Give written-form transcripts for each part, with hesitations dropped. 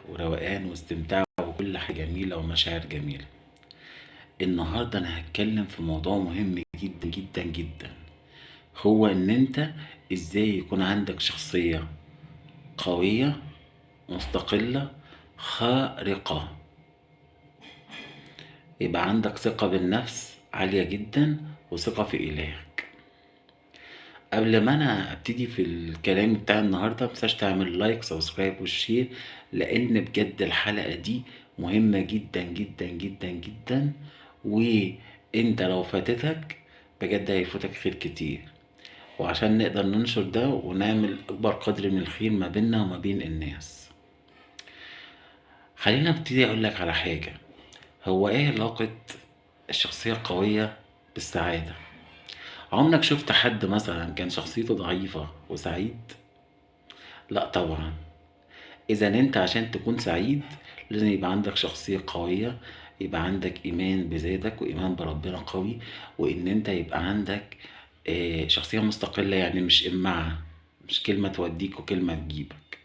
وروقان واستمتاع وكل حاجة جميلة ومشاعر جميلة. النهاردة أنا هتكلم في موضوع مهم جدا جدا جدا، هو إن أنت إزاي يكون عندك شخصية قوية مستقلة خارقة، يبقى عندك ثقة بالنفس عالية جدا وثقة في إلهك. قبل ما أنا أبتدي في الكلام بتاع النهاردة متنساش تعمل لايك سبسكرايب والشير، لأن بجد الحلقة دي مهمة جدا جدا جدا جدا، وانت لو فاتتك بجد هيفوتك خير كتير. وعشان نقدر ننشر ده ونعمل أكبر قدر من الخير ما بيننا وما بين الناس، خلينا ابتدي أقولك على حاجة. هو ايه علاقة الشخصية القوية بالسعادة؟ عمرك شفت حد مثلا كان شخصيته ضعيفة وسعيد؟ لا طبعا. اذا انت عشان تكون سعيد لازم يبقى عندك شخصية قوية، يبقى عندك ايمان بذاتك وايمان بربنا قوي، وان انت يبقى عندك شخصية مستقلة، يعني مش إمعة، مش كلمة توديك وكلمة تجيبك.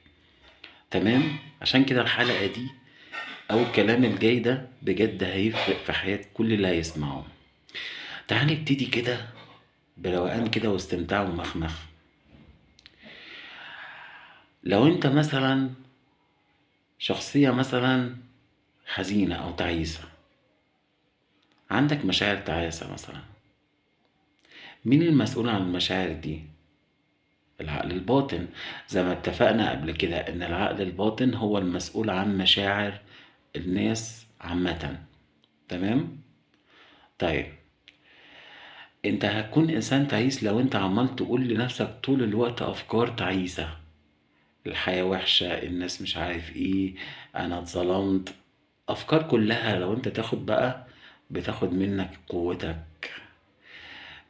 تمام؟ عشان كده الحلقة دي او الكلام الجاي ده بجد هيفرق في حياة كل اللي هيسمعه. تعال نبتدي كده بروقان كده واستمتاع ومخمخ. لو انت مثلا شخصية مثلا حزينة او تعيسة، عندك مشاعر تعاسة مثلا، مين المسؤول عن المشاعر دي؟ العقل الباطن. زي ما اتفقنا قبل كده ان العقل الباطن هو المسؤول عن مشاعر الناس عامة. تمام؟ طيب، انت هتكون انسان تعيس لو انت عمال تقول لنفسك طول الوقت افكار تعيسة: الحياة وحشة، الناس مش عارف ايه، انا اتظلمت. افكار كلها لو انت تاخد بقى بتاخد منك قوتك،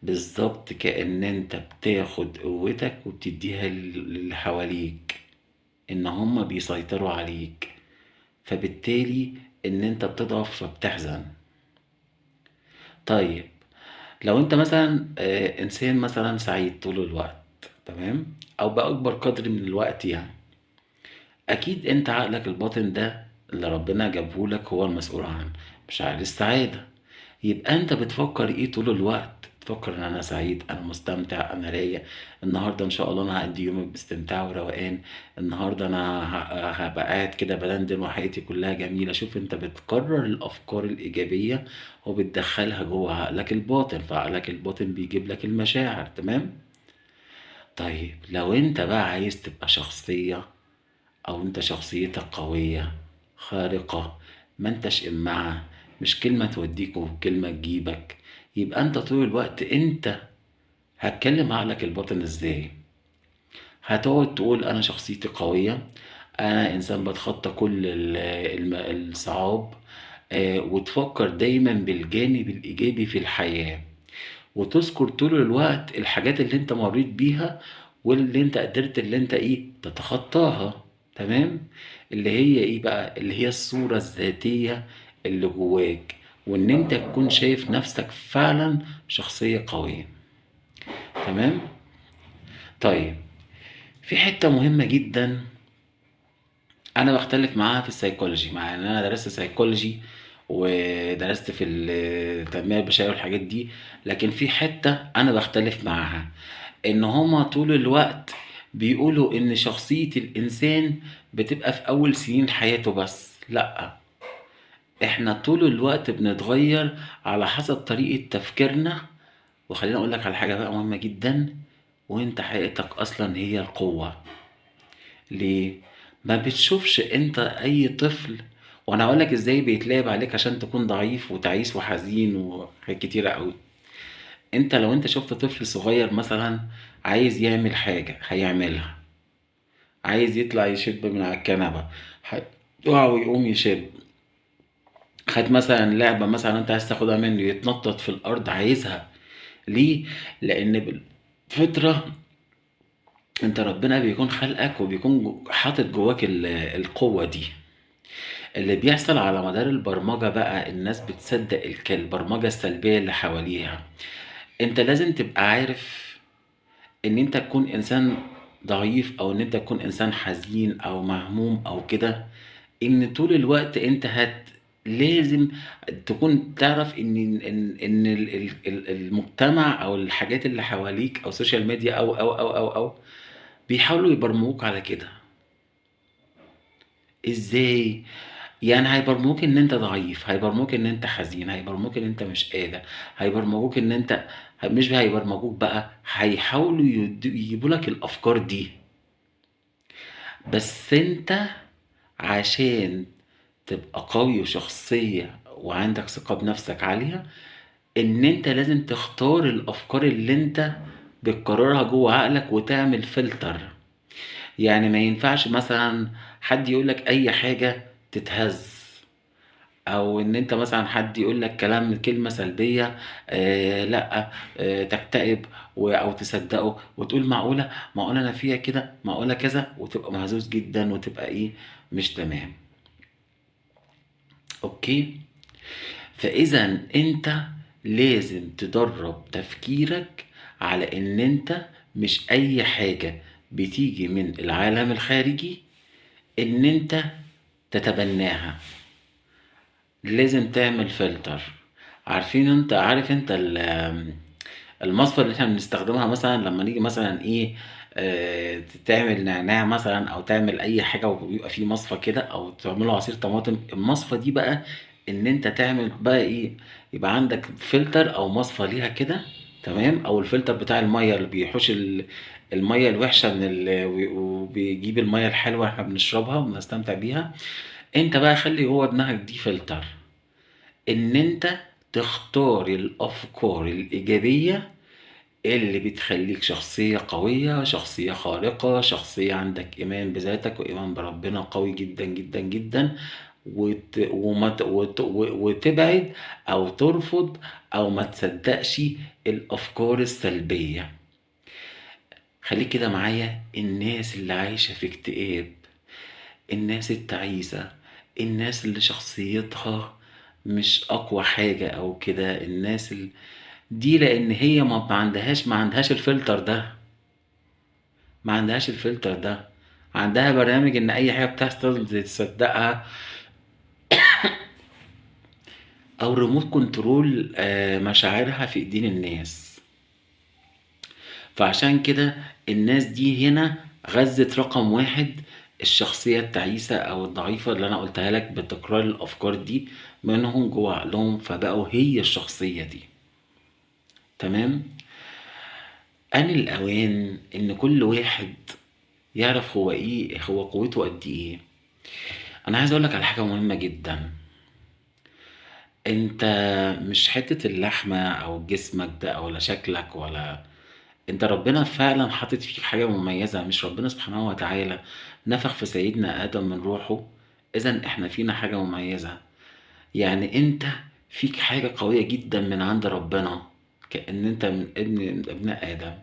بالظبط كأن انت بتاخد قوتك وبتديها للي حواليك، ان هما بيسيطروا عليك، فبالتالي ان انت بتضعف فبتحزن. طيب، لو انت مثلا انسان مثلا سعيد طول الوقت، تمام، او باكبر قدر من الوقت يعني، اكيد انت عقلك الباطن ده اللي ربنا جابهولك هو المسؤول عن مشاعر السعادة. يبقى انت بتفكر ايه طول الوقت؟ تفكر ان انا سعيد، انا مستمتع، انا رايق، النهارده ان شاء الله انا هقضي يومي باستمتاع وروقان، النهارده انا هبقى قاعد كده بدندن وحياتي كلها جميله. شوف انت بتكرر الافكار الايجابيه وبتدخلها جوه عقلك الباطن، فعقلك الباطن بيجيب لك المشاعر. تمام؟ طيب، لو انت بقى عايز تبقى شخصيه، او انت شخصيتك قويه خارقه، ما انتش إمعة، مش كلمة توديك وكلمة تجيبك، يبقى انت طول الوقت انت هتكلم عقلك الباطن ازاي؟ هتقعد تقول انا شخصيتي قوية، انا انسان بتخطى كل الصعاب، وتفكر دايما بالجانب الايجابي في الحياة، وتذكر طول الوقت الحاجات اللي انت مريت بيها واللي انت قدرت اللي انت ايه تتخطاها. تمام؟ اللي هي ايه بقى؟ اللي هي الصورة الذاتية اللي جواك، وان انت تكون شايف نفسك فعلا شخصية قوية. تمام؟ طيب، في حتة مهمة جدا انا بختلف معاها في السيكولوجي، مع ان انا درست سيكولوجي ودرست في التنمية البشرية والحاجات دي، لكن في حتة انا بختلف معاها، ان هما طول الوقت بيقولوا ان شخصية الانسان بتبقى في اول سنين حياته بس. لا، احنا طول الوقت بنتغير على حسب طريقة تفكيرنا. وخليني اقول لك على حاجة بقى مهمة جدا: وانت حقيقتك اصلا هي القوة. ليه؟ ما بتشوفش انت اي طفل، وانا هقول لك ازاي بيتلعب عليك عشان تكون ضعيف وتعيس وحزين وحاجات كتيرة قوي. انت لو انت شفت طفل صغير مثلا عايز يعمل حاجة هيعملها، عايز يطلع يشب من على الكنبة هيقع ويقوم يشب، خد مثلا لعبة مثلا انت عايز تاخدها منه يتنطط في الارض عايزها. ليه؟ لان بالفطرة انت ربنا بيكون خلقك وبيكون حاطط جواك القوة دي. اللي بيحصل على مدار البرمجة بقى الناس بتصدق البرمجة السلبية اللي حواليها. انت لازم تبقى عارف ان انت تكون انسان ضعيف او ان انت تكون انسان حزين او مهموم او كده، إن طول الوقت أنت لازم تكون تعرف إن المجتمع أو الحاجات اللي حواليك أو السوشيال ميديا أو بيحاولوا يبرمجوك على كده. إزاي؟ يعني هيبرمجوك إن أنت ضعيف، هيبرمجوك إن أنت حزين، هيبرمجوك إن أنت مش قادر، هيبرمجوك إن أنت مش هيبرمجوك بقى، هيحاولوا يجيبوا لك الأفكار دي. بس أنت عشان تبقى قوي وشخصية وعندك ثقة بنفسك عالية، إن أنت لازم تختار الأفكار اللي أنت بتكررها جوه عقلك وتعمل فلتر. يعني ما ينفعش مثلا حد يقولك أي حاجة تتهز، او ان انت مثلا حد يقول لك كلمة سلبية لا تكتئب او تصدقه وتقول معقولة انا فيها كده، معقولة كذا، وتبقى مهزوز جدا وتبقى ايه، مش تمام. اوكي. فاذا انت لازم تدرب تفكيرك على ان انت مش اي حاجة بتيجي من العالم الخارجي ان انت تتبناها. لازم تعمل فلتر. عارف انت المصفى اللي احنا بنستخدمها مثلا لما نيجي مثلا ايه، تعمل نعناع مثلا او تعمل اي حاجه وبيبقى فيه مصفى كده، او تعمله عصير طماطم. المصفى دي بقى ان انت تعمل بقى ايه، يبقى عندك فلتر او مصفى ليها كده، تمام. او الفلتر بتاع الميه اللي بيحوش الميه الوحشه وبيجيب الميه الحلوه احنا بنشربها وبنستمتع بيها. انت بقى خلي جوه دماغك دي فلتر، ان انت تختار الافكار الايجابية اللي بتخليك شخصية قوية، شخصية خارقة، شخصية عندك ايمان بذاتك وايمان بربنا قوي جدا جدا جدا. وتبعد او ترفض او ما تصدقش الافكار السلبية. خليك كده معايا. الناس اللي عايشة في اكتئاب، الناس التعيسة، الناس اللي شخصيتها مش اقوى حاجة او كده، دي لان هي ما عندهاش الفلتر ده، ما عندهاش الفلتر ده. عندها برنامج ان اي حاجة بتحصل تصدقها، او ريموت كنترول مشاعرها في ايدين الناس. فعشان كده الناس دي هنا غزت رقم واحد الشخصية التعيسة أو الضعيفة اللي أنا قلتها لك بتكرار الأفكار دي منهم جوه عقلهم، فبقوا هي الشخصية دي. تمام. آن الأوان إن كل واحد يعرف هو إيه، هو قوته قد إيه. أنا عايز أقولك على حاجة مهمة جدا. أنت مش حتة اللحمة أو جسمك ده أو لا شكلك ولا، انت ربنا فعلا حاطط فيك حاجة مميزة. مش ربنا سبحانه وتعالى نفخ في سيدنا آدم من روحه؟ إذا احنا فينا حاجة مميزة. يعني انت فيك حاجة قوية جدا من عند ربنا، كأن انت من ابن آدم،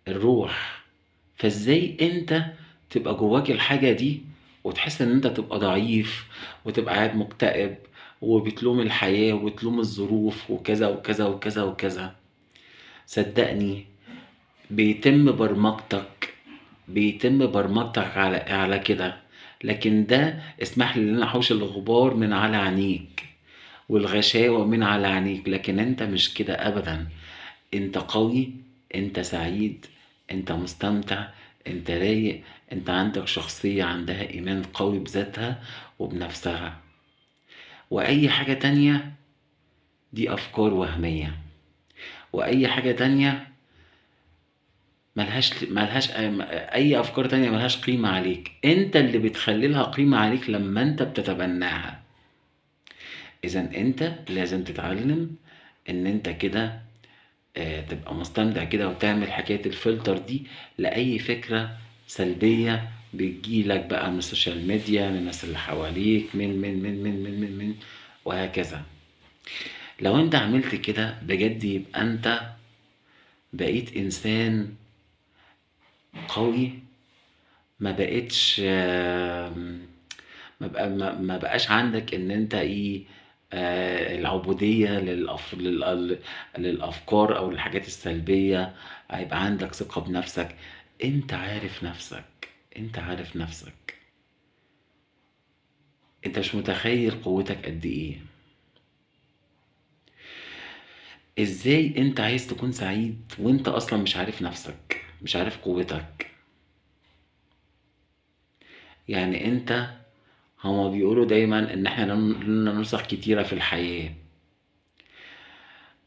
الروح. فازاي انت تبقى جواك الحاجة دي وتحس ان انت تبقى ضعيف وتبقى قاعد مكتئب وبتلوم الحياة وبتلوم الظروف وكذا وكذا وكذا وكذا؟ صدقني، بيتم برمجتك بيتم برمجتك على كده. لكن ده اسمح لي ان انا احوش الغبار من على عينيك والغشاوة من على عينيك، لكن انت مش كده ابدا. انت قوي، انت سعيد، انت مستمتع، انت رايق، انت عندك شخصية عندها ايمان قوي بذاتها وبنفسها. واي حاجة تانية دي افكار وهمية، واي حاجة تانية ملهاش اي افكار تانية ملهاش قيمة عليك. انت اللي بتخلي لها قيمة عليك لما انت بتتبناها. اذا انت لازم تتعلم ان انت كده تبقى مستمتع كده وتعمل حكاية الفلتر دي لأي فكرة سلبية بتجيلك بقى من السوشيال ميديا، من الناس اللي حواليك، من وهكذا. لو انت عملت كده بجد يبقى انت بقيت انسان قوي. ما بقتش ما بقاش عندك ان انت ايه، العبودية للأفكار أو الحاجات السلبية. هيبقى عندك ثقة بنفسك. انت عارف نفسك، انت عارف نفسك. انت مش متخيل قوتك قد ايه. ازاي انت عايز تكون سعيد وانت اصلا مش عارف نفسك، مش عارف قوتك؟ يعني انت، هما بيقولوا دايما ان احنا لنا نسخ كتيرة في الحياة.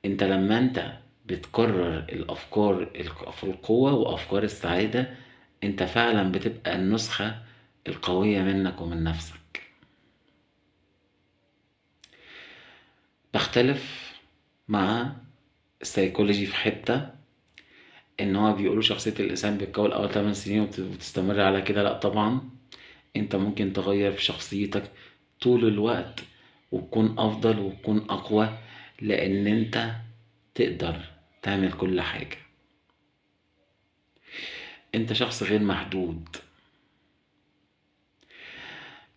انت لما انت بتكرر الافكار في القوة وافكار السعادة، انت فعلا بتبقى النسخة القوية منك ومن نفسك. بختلف مع السيكولوجي في حتة، ان هو بيقولوا شخصية الانسان بتتكون اول 8 سنين وبتستمر على كده. لا طبعا، انت ممكن تغير في شخصيتك طول الوقت وتكون افضل وتكون اقوى، لان انت تقدر تعمل كل حاجة. انت شخص غير محدود.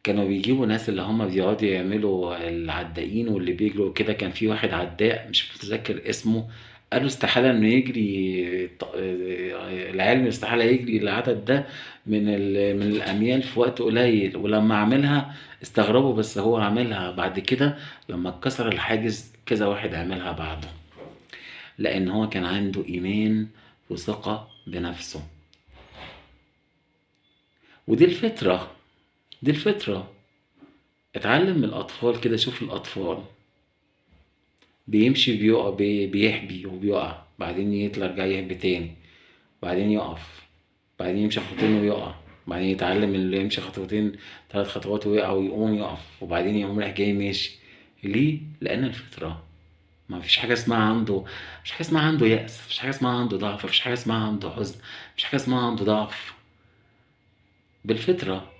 كانوا بيجيبوا ناس اللي هم بيقعدوا يعملوا العدائين واللي بيجروا كده. كان في واحد عداء مش متذكر اسمه، قالوا استحالة انه يجري العلم استحالة يجري العدد ده من الاميال في وقت قليل. ولما عملها استغربوا، بس هو عملها بعد كده لما اتكسر الحاجز كذا واحد عملها بعده، لان هو كان عنده ايمان وثقة بنفسه. ودي الفطرة، دي الفطرة. اتعلم من الأطفال كده. شوف الأطفال بيمشي بيقع، بيحبي وبيقع، بعدين يطلع يرجع يحبي تاني، بعدين يقف، بعدين يمشي خطوتين ويقع، بعدين يتعلم اللي يمشي خطوتين 3 خطوات ويقع ويقوم يقف، وبعدين يقوم رايح جاي ماشي. ليه؟ لأن الفطرة. ما فيش حاجة اسمها عنده، مفيش حاجة اسمها عنده يأس، مفيش حاجة اسمها عنده ضعف، مفيش حاجة اسمها عنده حزن، مفيش حاجة اسمها عنده ضعف. بالفطرة.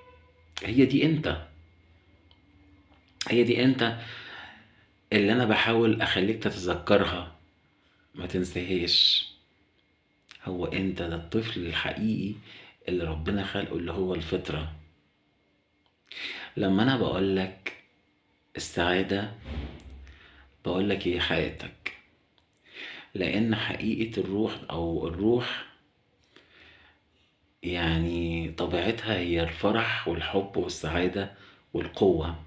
هي دي انت، هي دي انت اللي انا بحاول اخليك تتذكرها، ما تنساهاش. هو انت ده الطفل الحقيقي اللي ربنا خلقه، اللي هو الفطرة. لما انا بقولك السعادة، بقولك هي حياتك، لان حقيقة الروح او الروح يعني طبيعتها هي الفرح والحب والسعادة والقوة.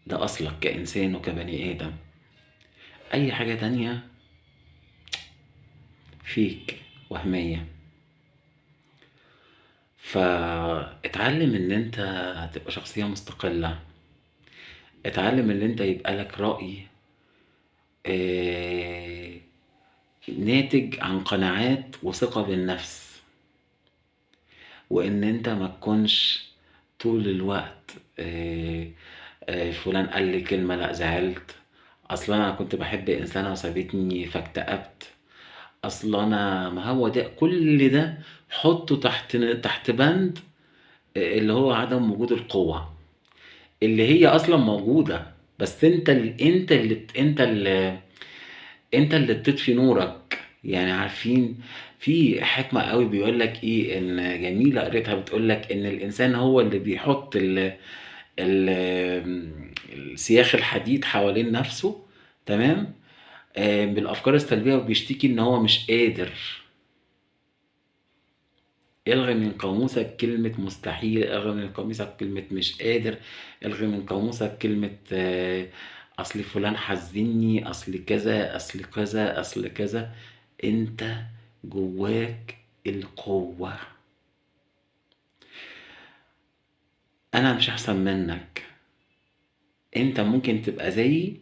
ده اصلك كإنسان وكبني آدم. اي حاجة تانية فيك وهمية. فاتعلم ان انت تبقى شخصية مستقلة. اتعلم ان انت يبقى لك رأي آه، ناتج عن قناعات وثقة بالنفس، وان انت ما تكونش طول الوقت فلان قال لي كلمة لا زعلت، اصلا انا كنت بحب انسانة وسابتني فاكتئبت، اصلا انا. ما هو ده كل ده حطه تحت بند اللي هو عدم وجود القوة، اللي هي اصلا موجودة. بس انت اللي بتطفي نورك. يعني عارفين في حكمة قوي بيقول لك ايه، ان جميلة قريتها بتقول لك ان الانسان هو اللي بيحط ال السياخ الحديد حوالين نفسه، تمام، بالافكار السلبية، وبيشتكي ان هو مش قادر. الغي من قاموسك كلمة مستحيل، الغي من قاموسك كلمة مش قادر، الغي من قاموسك كلمة اصل فلان حزني، اصل كذا اصل كذا اصل كذا. انت جواك القوة. انا مش احسن منك، انت ممكن تبقى زيي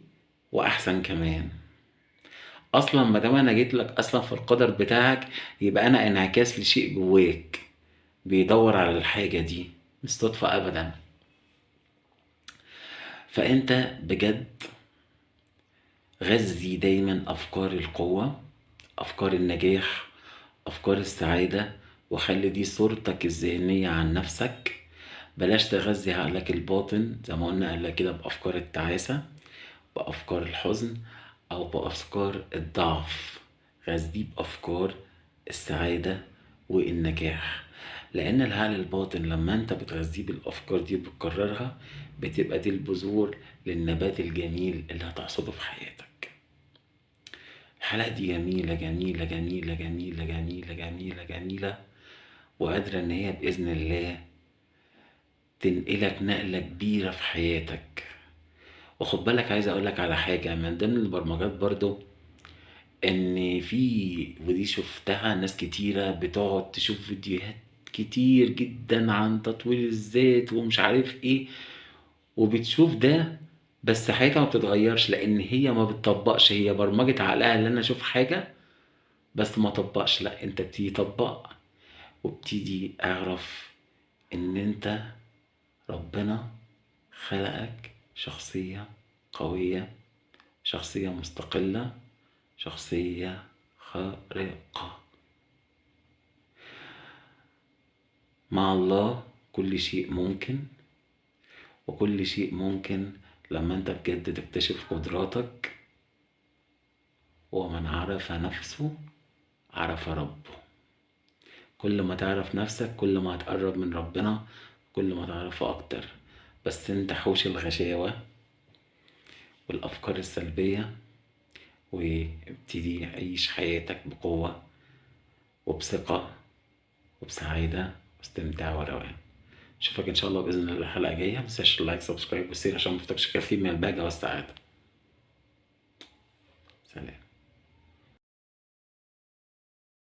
واحسن كمان. اصلا ما دام انا جيت لك اصلا في القدر بتاعك، يبقى انا انعكاس لشيء جواك بيدور على الحاجة دي، مش صدفة ابدا. فانت بجد غذي دايما افكار القوة، افكار النجاح، افكار السعادة، وخلي دي صورتك الذهنية عن نفسك. بلاش تغذي عقلك الباطن زي ما قلنا قبل كده بافكار التعاسة، بافكار الحزن، او بافكار الضعف. غذيه بافكار السعادة والنجاح، لان العقل الباطن لما انت بتغذيه بالافكار دي وبتكررها، بتبقى دي البذور للنبات الجميل اللي هتحصده في حياتك. الحلقة دي جميلة جميلة جميلة جميلة جميلة جميلة جميلة، وقادرة إن هي بإذن الله تنقلك نقلة كبيرة في حياتك. وخد بالك، عايز اقولك على حاجة من ضمن البرمجات برضو، ان ودي شفتها ناس كتيرة بتقعد تشوف فيديوهات كتير جدا عن تطوير الذات ومش عارف ايه، وبتشوف ده بس حياتها ما بتتغيرش، لان هي ما بتطبقش. هي برمجة عقلها ان انا اشوف حاجة بس ما طبقش. لا، انت بتيجي طبق وبتيجي اعرف ان انت ربنا خلقك شخصية قوية، شخصية مستقلة، شخصية خارقة. مع الله كل شيء ممكن، وكل شيء ممكن لما انت بجد تكتشف قدراتك. ومن عرف نفسه عرف ربه. كل ما تعرف نفسك كل ما هتقرب من ربنا، كل ما تعرفه أكتر. بس انت حوش الغشاوة والأفكار السلبية، وابتدي عيش حياتك بقوة وبثقة وبسعادة واستمتاع وروقان. اشوفك ان شاء الله باذن الله الحلقه الجايه. متنساش اللايك سبسكرايب والشير عشان مفتكش كثير من البهجه والسعاده. سلام.